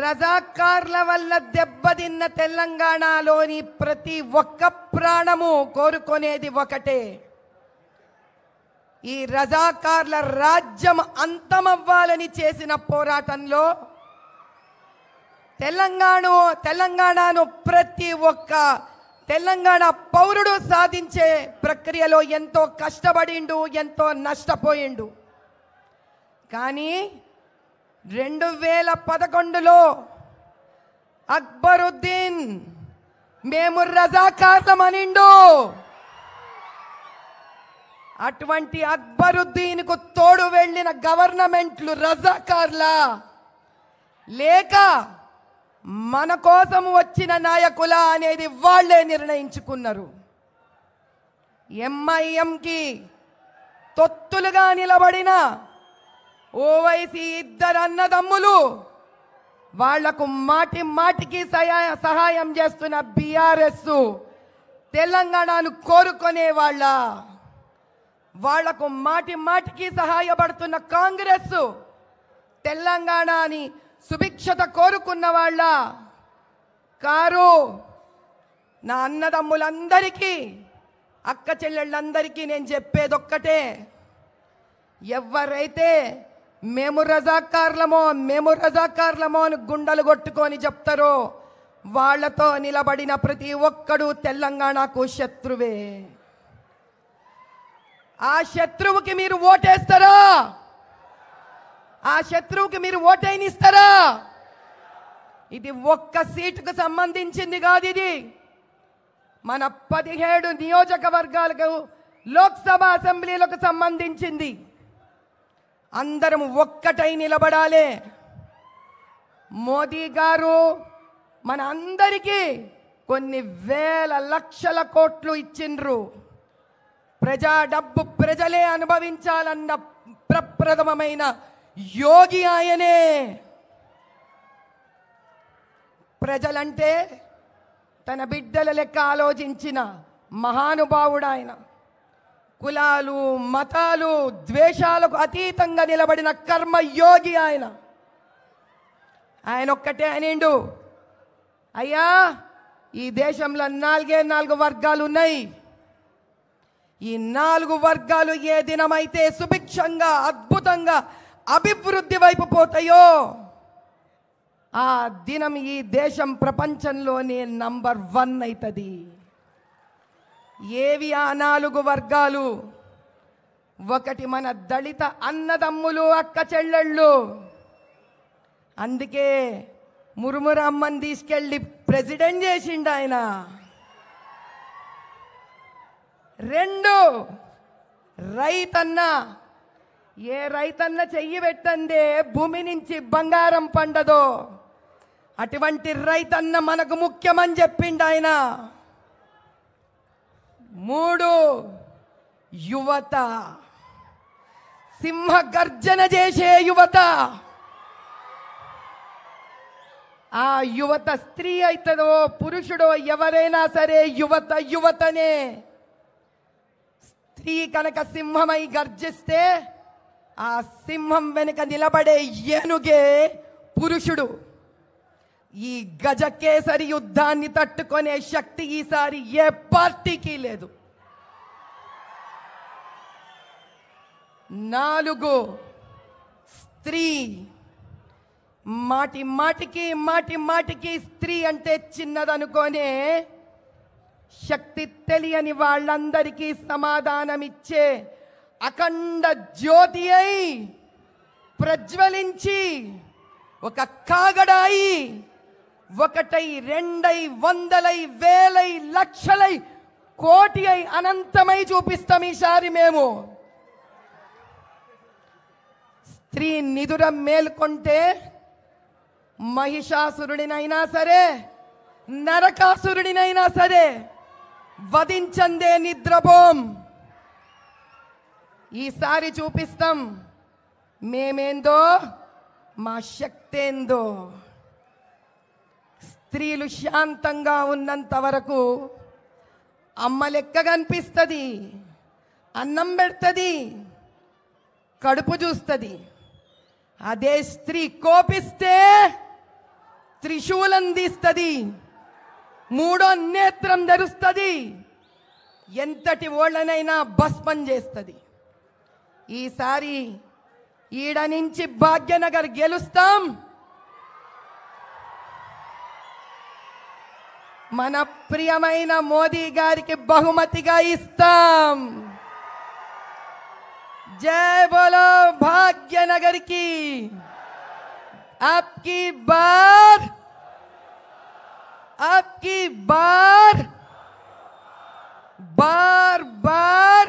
రజాకార్ల వల్ల దెబ్బతిన్న తెలంగాణలోని ప్రతి ఒక్క ప్రాణము కోరుకునేది ఒకటే, ఈ రజాకార్ల రాజ్యం అంతమవ్వాలని చేసిన పోరాటంలో తెలంగాణను ప్రతి ఒక్క తెలంగాణ పౌరుడు సాధించే ప్రక్రియలో ఎంతో కష్టపడిండు, ఎంతో నష్టపోయిండు. కానీ 2011లో అక్బరుద్దీన్ మేము రజాకార్లమనిండు. అటువంటి అక్బరుద్దీన్కు తోడు వెళ్ళిన గవర్నమెంట్లు రజాకార్లా లేక మన కోసం వచ్చిన నాయకులా అనేది వాళ్లే నిర్ణయించుకున్నారు. ఎంఐఎంకి తొత్తులుగా నిలబడిన ఓవైసీ ఇద్దరు అన్నదమ్ములు, వాళ్లకు మాటి మాటికి సహాయం చేస్తున్న బీఆర్ఎస్ తెలంగాణను కోరుకునే వాళ్లకు మాటి మాటికి సహాయపడుతున్న కాంగ్రెస్ తెలంగాణని సుభిక్షత కోరుకున్న వాళ్ళ కారు. నా అన్నదమ్ములందరికీ, అక్క చెల్లెళ్ళందరికీ నేను చెప్పేదొక్కటే, ఎవరైతే మేము రజాకార్లమో అని గుండెలు కొట్టుకొని చెప్తారో వాళ్లతో నిలబడిన ప్రతి ఒక్కడు తెలంగాణకు శత్రువే. ఆ శత్రువుకి మీరు ఓటేస్తారా? ఆ శత్రువుకి మీరు ఓటైనిస్తారా? ఇది ఒక్క సీటుకు సంబంధించింది కాదు, ఇది మన 17 నియోజకవర్గాలకు లోక్సభ అసెంబ్లీలకు సంబంధించింది. అందరం ఒక్కటై నిలబడాలి. మోదీ గారు మన అందరికీ కొన్ని వేల లక్షల కోట్లు ఇచ్చిండ్రు. ప్రజా డబ్బు ప్రజలే అనుభవించాలన్న ప్రప్రథమమైన యోగి ఆయనే. ప్రజలంటే తన బిడ్డల లెక్క ఆలోచించిన మహానుభావుడు ఆయన. కులాలు మతాలు ద్వేషాలకు అతీతంగా నిలబడిన కర్మయోగి ఆయన. ఆయన ఒక్కటే అనిండు, అయ్యా ఈ దేశంలో 4 వర్గాలు ఉన్నాయి. ఈ 4 వర్గాలు ఏ దినమైతే సుభిక్షంగా అద్భుతంగా అభివృద్ధి వైపు పోతాయో ఆ దినం ఈ దేశం ప్రపంచంలోనే నంబర్ 1 అవుతుంది. ఏవి ఆ 4 వర్గాలు? ఒకటి మన దళిత అన్నదమ్ములు, అక్క చెల్లెళ్ళు. అందుకే మురుమురు అమ్మని తీసుకెళ్ళి ప్రెసిడెంట్ చేసిండు ఆయన. 2 రైతన్న. ఏ రైతన్న చెయ్యి పెట్టందే భూమి నుంచి బంగారం పండదో అటువంటి రైతన్న మనకు ముఖ్యమని చెప్పిండు ఆయన. 3 యువత. సింహ గర్జన చేసే యువత. ఆ యువత స్త్రీ అవుతుందో పురుషుడో ఎవరైనా సరే యువతనే. స్త్రీ కనుక సింహమై గర్జిస్తే ఆ సింహం వెనుక నిలబడే ఏనుగే పురుషుడు. ఈ గజకేసరి యుద్ధాన్ని తట్టుకునే శక్తి ఈసారి ఏ పార్టీకి లేదు. 4 స్త్రీ. మాటి మాటికి స్త్రీ అంటే చిన్నదనుకోనే శక్తి తెలియని వాళ్ళందరికీ సమాధానమిచ్చే అఖండ జ్యోతి అయి ప్రజ్వలించి ఒక కాగడాయి 1 2 100 1000 లక్షలై కోటి అయి అనంతమై చూపిస్తాం ఈసారి మేము. స్త్రీ నిదుర మేల్కొంటే మహిషాసురుడినైనా సరే నరకాసురుడినైనా సరే వధించందే నిద్రపోం. ఈసారి చూపిస్తాం మేమేందో, మా శక్తేందో. స్త్రీలు శాంతంగా ఉన్నంత వరకు అమ్మ లెక్క కనిపిస్తుంది, అన్నం పెడుతుంది, కడుపు చూస్తుంది. అదే స్త్రీ కోపిస్తే త్రిశూలం తీస్తుంది, మూడో నేత్రం ధరుస్తుంది, ఎంతటి ఓళ్ళనైనా భస్మం చేస్తుంది. ఈసారి ఈడ నుంచి భాగ్యనగర్ గెలుస్తాం. మన ప్రియమైన మోదీ గారికి బహుమతిగా ఇస్తాం. जय बोलो भाग्यनगर की। आपकी बार बार बार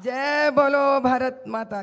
जय बोलो भारत माता।